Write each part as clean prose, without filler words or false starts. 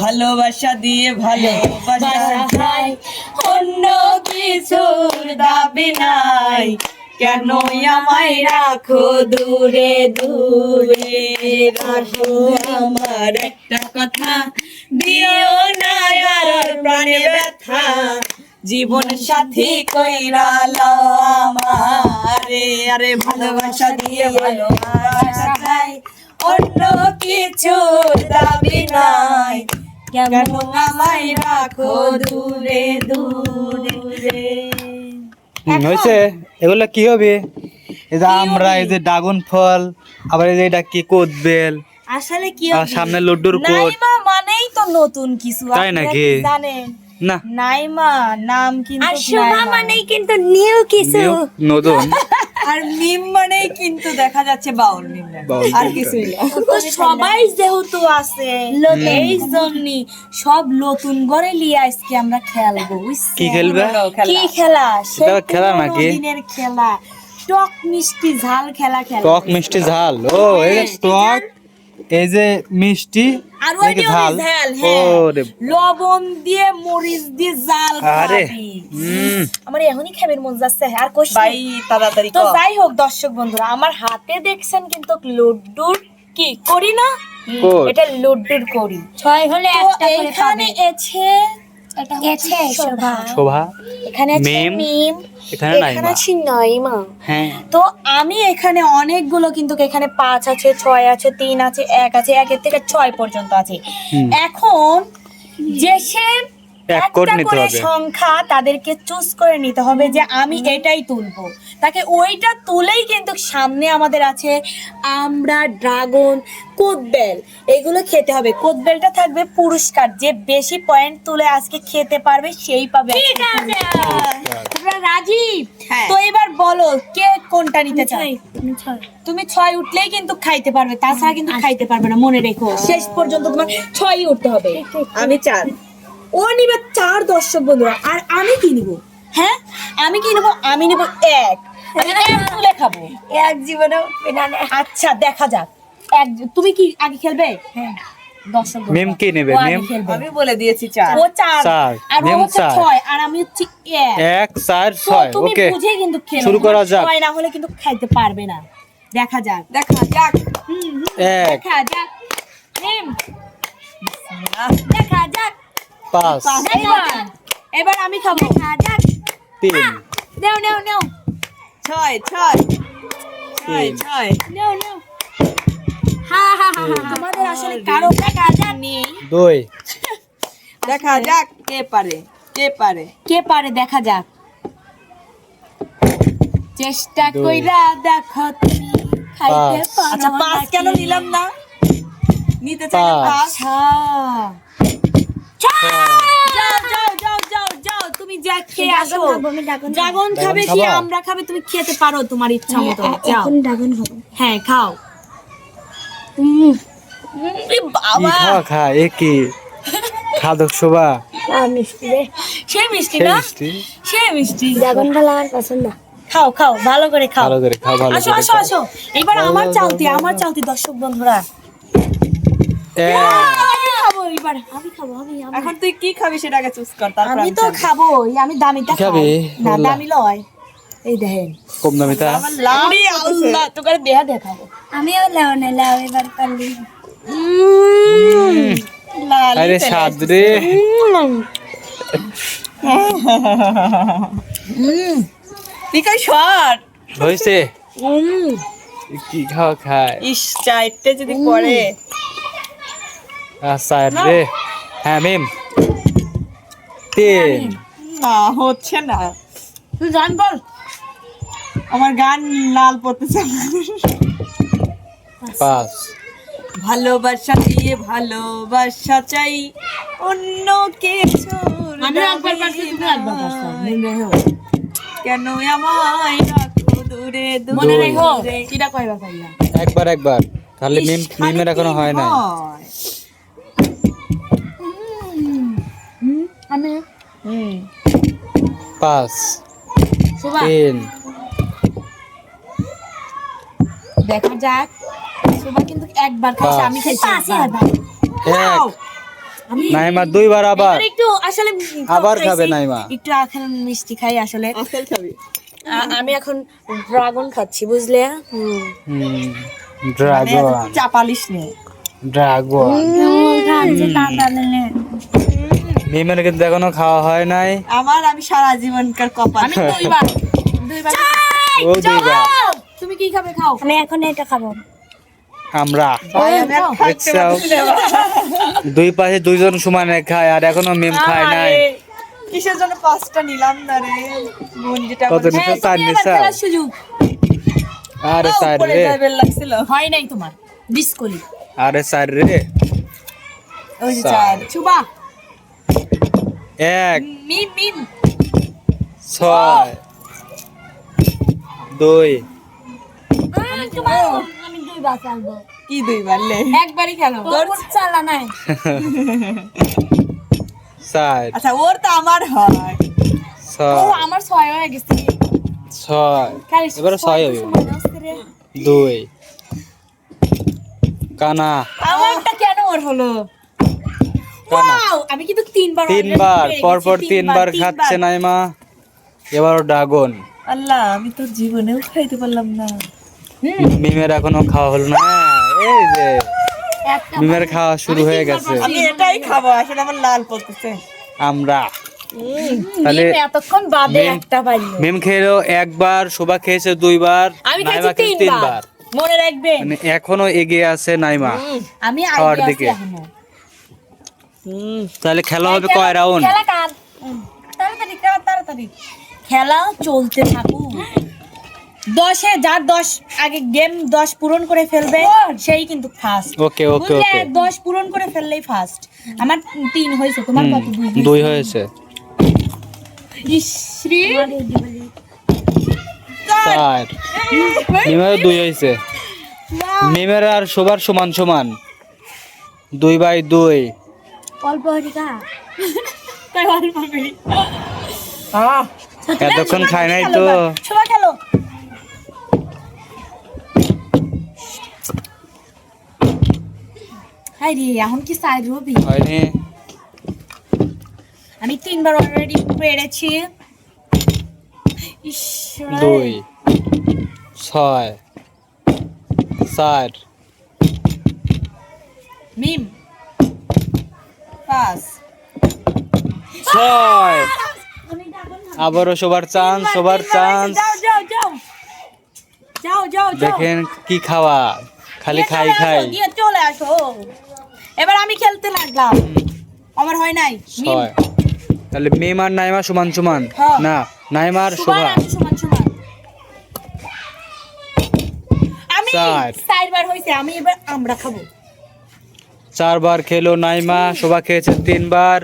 ভালোবাসা দিয়ে ভালোবাসা চাই, অন্য কিছুর দাবি নাই, কেন আমায় রাখো দূরে দূরে, রাখো আমার একটা কথা, দিও না আর প্রাণে ব্যথা, জীবন সাথী কইরা লও আমারে, আরে ভালোবাসা দিয়ে ভালোবাসা চাই, অন্য কিছুর দাবি নাই, কেন আমায় রাখো দূরে দূরে। হয়েছে। এগুলো কি হবে? এই যে আমরা, এই যে ড্রাগন ফল, আবার এই যে এটা কি কোদবেল, আসলে কি আর সামনে লড্ডুর কোদ। নাইমা মানেই তো নতুন কিছু, তাই নাকি? জানেন না, নাইমা নাম কিন্তু আর শোভা মানেই কিন্তু নিউ কিছু, নতুন। আর মিম মানেই কিন্তু দেখা যাচ্ছে বাউল মিম, বাউল আর মিম। কিছুই না। তো সবাই যেহেতু আছে এই জন্যই সব নতুন করে লিয়ে আজকে আমরা খেলবো, বুঝছেন? কি খেলবে? কি খেলা? এটা খেলা নাকি? দিনের খেলা, টক মিষ্টি ঝাল খেলা খেলা। টক মিষ্টি ঝাল। ও এই যে টক, এই যে মিষ্টি, আর এই যে ঝাল। ঝাল, ও হ্যাঁ, রে, লবণ দিয়ে মরিচ দিয়ে জাল আরে খাবি। হুম, আমার এখনই খাবার মন যাচ্ছে, আর কোশ ভাই তাড়াতাড়ি। তো যাই হোক দর্শক বন্ধুরা, আমার হাতে দেখছেন কিন্তু লড্ডুর কি করি না, কোদ। এটা লড্ডুর করি। 6 হলে তো একটা করে এখানে পাবে। আছে, এটা এছে শোভা, শোভা, এখানে আছে মিম, মিম, এখানে এখানে নাইমা। আছে নাইমা। হ্যাঁ, তো আমি এখানে অনেকগুলো কিন্তু, এখানে 5 আছে, 6 আছে, 3 আছে, 1 আছে, 1 থেকে 6 পর্যন্ত আছে। হুম। এখন যে সে এক করে একটা নিতে করে হবে। সংখ্যা তাদেরকে চুজ করে নিতে হবে যে আমি এটাই তুলবো, তাকে ওইটা তুলেই কিন্তু সামনে আমাদের আছে আমরা, ড্রাগন, কোদবেল, এগুলো খেতে হবে। কোদবেলটা থাকবে পুরস্কার, যে বেশি পয়েন্ট তুলে আজকে খেতে পারবে সেই পাবে। ঠিক আছে, তোমরা রাজি? তো এবার বলো কে কোনটা নিতে চাই? তুমি 6 উঠলেই কিন্তু খাইতে পারবে, তাছাড়া কিন্তু খাইতে পারবে না, মনে রেখো। শেষ পর্যন্ত তোমার 6ই উঠতে হবে। আমি 4, ও নিবে 4 দর্শক বন্ধুরা, আর আমি কি নিব? হ্যাঁ, আমি কি নিব? আমি নিব 1, আমি 1 তুলে খাবো। এক জীবনে আচ্ছা দেখা যাক, তুমি কি আগে খেলবে? হ্যাঁ, দর্শক বন্ধুরা, মিম কি নেবে? ও আগে মিম খেলবে। আমি বলে দিয়েছি 4। ও 4, চার, আর ও মিম হচ্ছে 4, 6, আর আমি হচ্ছে 1। 1 4 তো 6। তুমি ওকে, বুঝে কিন্তু খেলো, শুরু করা যাক। 6 না হলে কিন্তু খাইতে পারবে না। দেখা যাক, দেখা যাক। 1 দেখা যাক। মিম, দেখা যাক। 5 এবার আমি খাবো। 3 নেও নেও নেও 6 6 তিন। 6 নেও নেও। হা হা হা হা। আমাদের আসলে কারো দেখা যাক নেই। 2 দেখা যাক কে পারে, কে পারে। কে পারে দেখা যাক। চেষ্টা দুই। কইরা দেখো তুমি খাইতে পাঁচ। পারো। আচ্ছা 5 কেন নাকি? নিলাম না? নিতে চাইলাম 5। আচ্ছা, যাও যাও যাও যাও যাও, তুমি যা খেয়ে আসো। ড্রাগন খাবে কি খাবা? আমরা খাবে, তুমি খেতে পারো তোমার ইচ্ছা মতো। যাও, এখন ড্রাগন খাবো। হ্যাঁ খাও। এ কি বাবা, খা এ কি খাদক শোভা, মিষ্টি রে, সেই মিষ্টি সেই না, মিষ্টি। সেই মিষ্টি। ড্রাগন ফল আমার পছন্দ। খাও খাও, ভালো করে খাও। ভালো করে খাও, ভালো আসো করে আসো খাও। আসো, এবার আমার চালতি, আমার চালতি দর্শক বন্ধুরা। আমি খাবো এবার, আমি খাবো, আমি এখন তুই কি খাবি সেটাকে চুজ কর, তারপর আমি তো খাবো, আমি দামিটা কি খাবি? খাই না, বললা। দামি লয়। এই দেখেন, কম দামিতা। ওরে আল্লাহ, তোকে দেহা দেখাবো। আমিও লাও না, লাও এবার পারলি। আরে স্বাদ রে। পিকাই শট। হইছে কি খাওয়া খায়। ইস, 4টে যদি পড়ে। আচ্ছা রে। হ্যাঁ মিম 3 না হচ্ছে না, তুই গান বল। আমার গান লাল পড়তেছে। 5 ভালোবাসা দিয়ে ভালোবাসা চাই, অন্য কিছু আমি একবার পারছি, তুমি একবার পারছো, মনে রেখো। কেন আমায় রাখো দূরে মনে রেখো, দূরে। কিটা কইবা কইলা। একবার তাহলে ইস, মিমের এখনো খালি হয় না। হয়। আমি 5 শোভা 3 দেখা যাক। শোভা কিন্তু একবার খাইছে, আমি খাইছি পাঁচই একবার। হবে। 1 নাইমা দুইবার আবার এবার একটু আসলে আবার খাইছি, খাবে নাইমা। একটু এখন মিষ্টি খাই আসলে। আপেল খাবি? আমি এখন ড্রাগন খাচ্ছি বুঝলে। ড্রাগন চাপালিস নে। ড্রাগন খাচ্ছে তাড়াতাড়ি মিমের কিন্তু এখনো খাওয়া হয় নাই। আমি সারা জীবনকার কপাল। আমি দুইবার ও দুইবার তুমি কি খাবে খাও। আমি এখন এটা খাবো আমরা ভাই, আমি আর খাইতে দেখছো? পারছি না এবার। দুই পাশে দুইজন সমানে খায় আর এখনো মিম খায় নাই। আরে, কিসের জন্য 5টা নিলাম না রে? বোন যেটা কত নিছো? হ্যাঁ, চার তুমি এবার নিছো? খেলার সুযোগ আরে স্যার উপরে রে যাইবার লাগছিল। হয় নাই তোমার ডিসকলি। আরে স্যার রে ওই যে 4। সুবা এক মিম মিম 6 2 আমি দুইবার চালবো কি 2বার লে? একবারই খেলো। তোর চালা নাই 4 আচ্ছা, ওর তো আমার হয়। ও 6 আমার 6 হয়ে গেছে। 6 খালি এবারে 6 হবে। সময় আসছে রে। 2 কানা আমারটা কেন ওর হলো? কানা ওয়াও, আমি কিন্তু তিনবার তিনবার পরপর তিনবার খাচ্ছে নাইমা। এবার ড্রাগন আল্লাহ, আমি তো জীবনেও খাইতে পারলাম না। মিমের এখনো খাওয়া হলো না। এই যে একটা মিমের খাওয়া শুরু হয়ে গেছে। আমি এটাই খাবো, আসলে আমার লাল পড়তেছে। আমরা তাহলে মিম এতক্ষণ বাদে মিম- একটা পাইলো। মিম খেলো একবার, শোভা খেয়েছে দুইবার, আমি নাইমা খাইছি খেয়েছে তিনবার। মনে রাখবেন মানে এখনো এগিয়ে আছে নাইমা। আমি খাওয়ার আগে দিকে। আছি এখনো। তাহলে খেলা হবে কয় রাউন্ড? খেলা কার? তাড়াতাড়ি খেলা, তাড়াতাড়ি খেলা চলতে থাকুক। 10-এ যার 10 আগে গেম 10 পূরণ করে ফেলবে সেই কিন্তু ফার্স্ট। ওকে ওকে ওকে 10 পূরণ করে ফেললেই ফার্স্ট। আমার 3 হয়েছে, তোমার কত? 2 দুই হয়েছে। ইশ্রী 4 মিমের 2 হয়েছে। মিমের আর শোভার সমান সমান 2/2। অল্প হরিকা তাই ভালো পাবে। এতক্ষণ খায় নাই তো। সবাই খেলো। হাই রে, এখন কি সাইড রবি? হয়নি। আমি 3বার অলরেডি পেরেছি। ইস, 2 6 4 মিম 5। 6 আবারও সবার চান্স, সবার চান্স। যাও যাও যাও যাও যাও যাও। দেখেন কি খাওয়া, খালি দিয়ে খাই চলে খাই। আসো, দিয়ে চলে আসো। এবার আমি খেলতে লাগলাম, আমার হয় নাই। মিম 6 তাহলে মিম আর নাইমা সমান সমান। হ্যাঁ। না, নাইমা আর সমান, শোভা আমি সমান সমান। আমি 4 4বার হইছে, আমি এবার আমরা খাবো। 4 বার খেলো নাইমা, শোভা খেয়েছে 3 বার,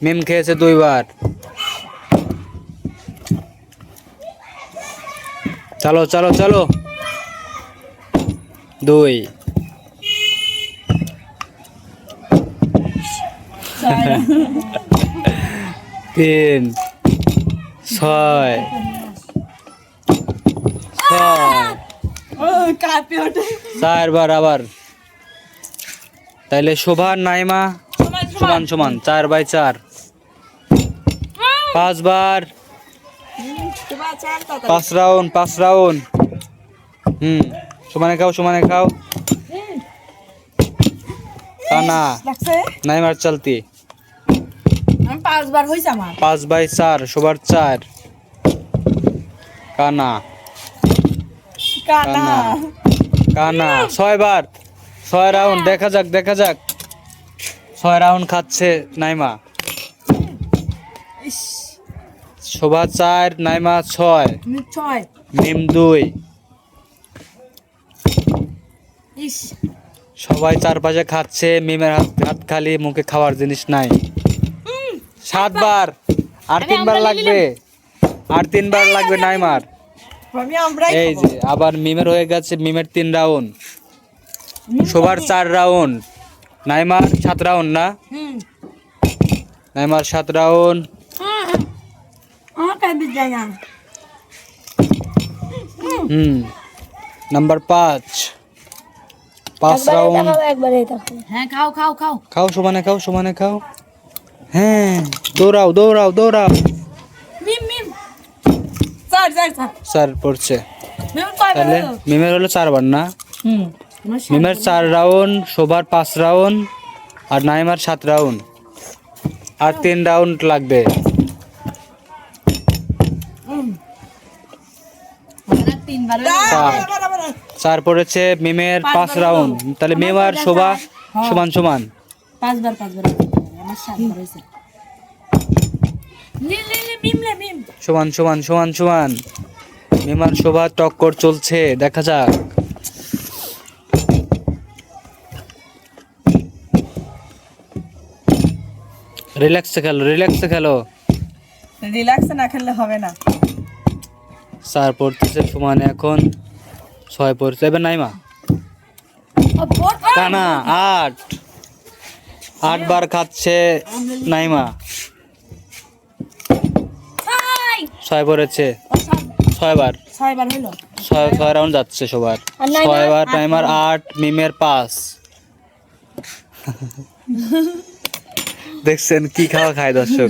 মিম খেয়েছে 2 বার। চলো চলো চলো 2 3 6 ও কাঁপে ওঠে। 4 বার আবার। তাইলে শোভা আর নাইমা সমান সমান 4/4। 5 বার, তোমার চাল তাড়াতাড়ি। 5 রাউন্ড 5 রাউন্ড। সমানে খাও সমানে খাও। কানা লাগছে? নাইমার চলতি। আমি 5বার হইছে আমার। 5/4 শোভার 4। কানা কানা। কানা 6 বার, 6 রাউন্ড। দেখা যাক দেখা যাক। 6 রাউন্ড খাচ্ছে নাইমা। শোভা 4, নাইমা 6, আমি 6। মিম 2। ইস, সবাই চারপাশে খাচ্ছে, মিমের হাত খালি, মুখে খাওয়ার জিনিস নাই। 7 বার, আর 3 বার লাগবে, আর 3 বার লাগবে নাইমার। আমরাই এই খাবো। যে আবার মিমের হয়ে গেছে, মিমের 3 রাউন্ড, সবার 4 রাউন্ড, নাইমার 7 রাউন্ড না, নাইমার 7 রাউন্ড। আমার কাছে জায়গা নাম্বার 5 5 রাউন্ড। একবারে দেখো। হ্যাঁ খাও খাও খাও। খাও সমানে খাও, সমানে খাও। হ্যাঁ, দৌড়াও দৌড়াও দৌড়াও। মিম মিম স্যার স্যার স্যার স্যার পড়ছে। মিম কয়বার তাহলে হলো? মিমের হলো 4 বার না? হুম মিমের 4 রাউন্ড, শোভার 5 রাউন্ড, আর নাইমার 7 রাউন্ড। আর 3 রাউন্ড লাগবে। আমরা 3 বার হলো। 4 পড়েছে মিমের 5 রাউন্ড। তাহলে মিম আর শোভা সমান সমান। 5 বার আমার 7 বার হইছে। লে লে লে মিম লে মিম। সমান সমান সমান সমান। মিম আর শোভা টক্কর চলছে, দেখা যাক। রিল্যাক্সে খেলো, রিল্যাক্সে খেলো। রিল্যাক্সে না খেললে হবে না। 4 পড়তেছে সমানে, এখন 6 পড়ছে। এবার নাইমা কানা 8 বার খাচ্ছে নাইমা। 6 পড়েছে, 6 বার। 6 বার হলো। 6 রাউন্ড যাচ্ছে সবার। 6 বার নাইমার 8, মিমের 5। দেখছেন কি খাওয়া খায় দর্শক,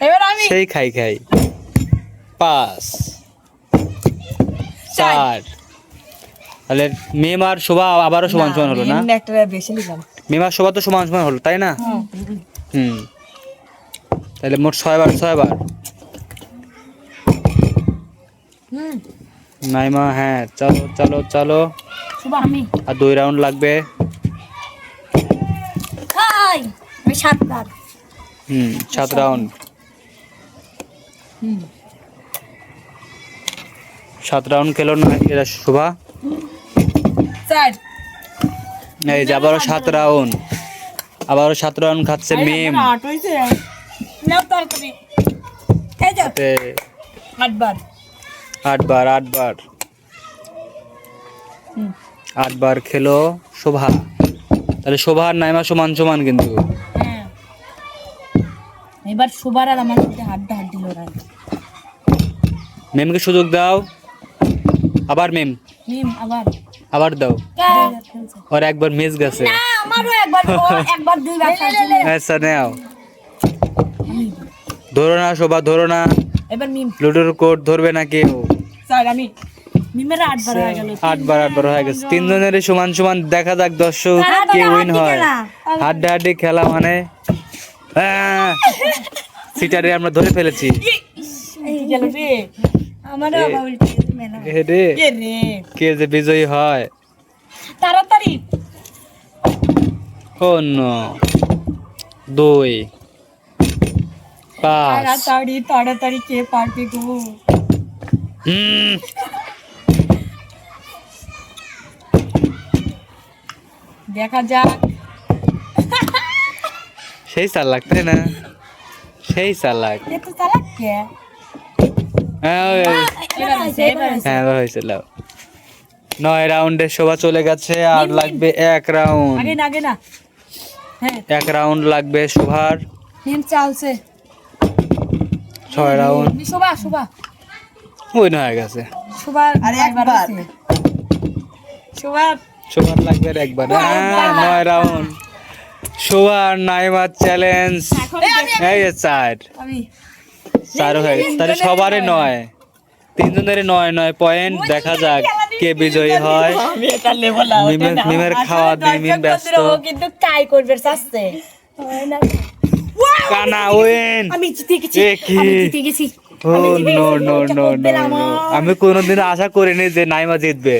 এবার আমি সেই খাই 5 4। তাহলে মিম আর শোভা আবারও সমান সমান হলো না? একটা বেশি নিলাম। মিম আর শোভা তো সমান সমান হলো, তাই না? হুম। তাহলে মোট 6 বার, 6 বার। নাইমা হ্যাঁ, চলো চলো চলো। শুভ আমি আর 2 রাউন্ড লাগবে। খাই আমি 7 বার 7 রাউন্ড। 7 রাউন্ড খেলো না এরা শোভা। স্যার এই যে আবারও 7 রাউন্ড, আবারও 7 রাউন্ড খাচ্ছে মিম। 8 হইছে। নাও তাড়াতাড়ি। এই যে 8 বার। 8 বার 8 বার 8 বার খেলো শোভা। তাহলে শোভা আর নাইমা সমান সমান কিন্তু। হ্যাঁ এবার শুভার আর আমার মধ্যে হাড্ডি লড়াই। মিমকে সুযোগ দাও। আবার মিম, মিম আবার আবার দাও। খেলছে। ওর একবার মিস গেছে। আমারও একবার একবার 2 বার আচ্ছা নাও, ধরো না শোভা, ধরো না। এবার মিম লুডোর কোড ধরবে না কেউ। স্যার আমি মিমের 8 বার হয়ে গেল। 8 বার 8 বার হয়ে গেছে। 3 জনেরই সমান সমান। দেখা যাক দর্শক কে উইন হয়। হাড্ডা হাড্ডি খেলা মানে সিটারে আমরা ধরে ফেলেছি। কি গেল রে? আমারও আবার উল্টে গেছে মেলা এ রে, কে রে? কে যে বিজয়ী হয়। তাড়াতাড়ি। ও নো। 2 5 তাড়াতাড়ি তাড়াতাড়ি কে পারবে গো? দেখা যাক। সেই চালাক তাই না? সেই চালাক। এ তো চালাক কে? হ্যাঁ এবার হইছে, এবার হইছে। হ্যাঁ হয়েছে। 9 রাউন্ডে শোভা চলে গেছে, আর লাগবে 1 রাউন্ড। আগে না হ্যাঁ 1 রাউন্ড লাগবে শোভার। মিম চালছে। 6 রাউন্ড শোভা উইন হয়ে গেছে। শোভার আর একবার একবার। আছে। শোভা শোভার লাগবে আর একবার। হ্যাঁ 9 রাউন্ড। শোভা আর নাইমার চ্যালেঞ্জ। এই যে 4 আমি 4 হয়ে গেছে। তাহলে সবারই 9, 3 জনেরই 9 পয়েন্ট। দেখা যাক কে বিজয়ী হয়। আমি এটা লেভেল মিমের খাওয়া দিয়ে মিম ব্যস্ত। ও কিন্তু কাই করবে চাচ্ছে। কানা উইন। আমি জিতে গেছি। এ কি? আমি জিতে গেছি। ও নো নো নো নো। আমি কোনোদিন আশা করিনি যে নাইমা জিতবে।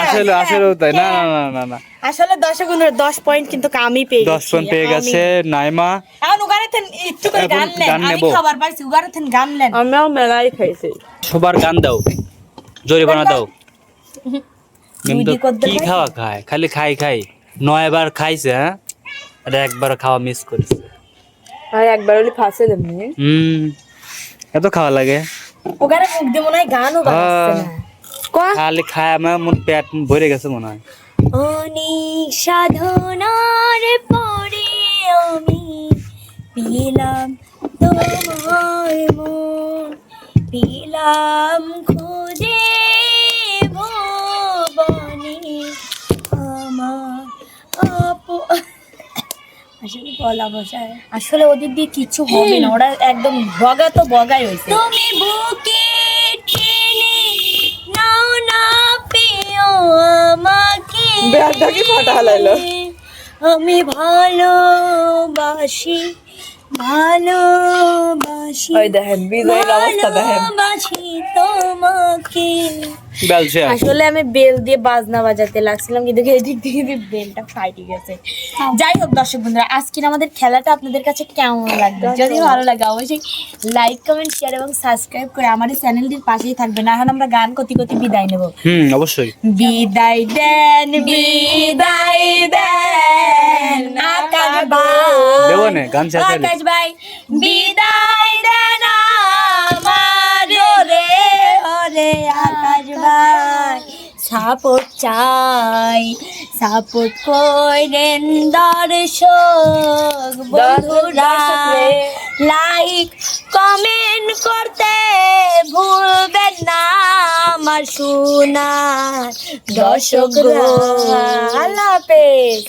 আসলে আসলে তাই না না না না না। আসলে 10 পয়েন্ট কিন্তু আমি পেয়ে 10 পয়েন্ট পেয়ে গেছে নাইমা। এখন উগারে থেন একটু করে এখন গান নেন। গান আমি নেবো। খাবার পাইছি উগারে থেন গান নেন। আমিও মেলাই খাইছি। সবার গান দাও, জরিমানা দাও। মিম তো দুই দিক কি খাওয়া খায়, খালি খাই 9 বার খাইছে। হ্যাঁ আর একবার খাওয়া মিস করেছে। আর একবার হলে ফাঁসে দেবনি। এত খাওয়া লাগে। উগারে মুখ দিয়ে মনে হয় গানও গাচ্ছে না। খালি খায় আমার মন পেট ভরে গেছে মনে হয়। অনেক সাধনার পরে আমি পেলাম তোমার মন, পেলাম খুঁজে ভুবনে গলা বসায়। আসলে ওদের দিয়ে কিচ্ছু হবে না, ওরা একদম বগা তো বগাই হয়েছে। তুমি বুকে টেনে নাও না পেও আমাকে, ব্যাগটা কি ফাটা হালাইলো? আমি ভালোবাসি ভালোবাসি ওই দেখেন বিজয়ের অবস্থা দেখেন। ভালোবাসি তোমাকে। বেলছে আসলে আমি বেল দিয়ে বাজনা বাজাতে লাগছিলাম, কিন্তু এদিক থেকে বেলটা ফাইটে গেছে। যাই হোক দর্শক বন্ধুরা, আজকের আমাদের খেলাটা আপনাদের কাছে কেমন লাগবে? যদি ভালো লাগে অবশ্যই লাইক কমেন্ট শেয়ার এবং সাবস্ক্রাইব করে আমার এই চ্যানেলটির পাশেই থাকবেন। এখন আমরা গান করতে করতে বিদায় নেব। অবশ্যই। বিদায় দেন বিদায় দেন আকাশ দেবো ভাই, না গান শেষ হলে। আকাশ ভাই বিদায় দেন আমার রে ওরে আকাশ ভাই। সাপোর্ট চাই, সাপোর্ট করেন দর্শক বন্ধুরা, লাইক কমেন্ট করতে ভুলবেন না আমার সোনার দর্শকরা। আল্লাহ হাফেজ।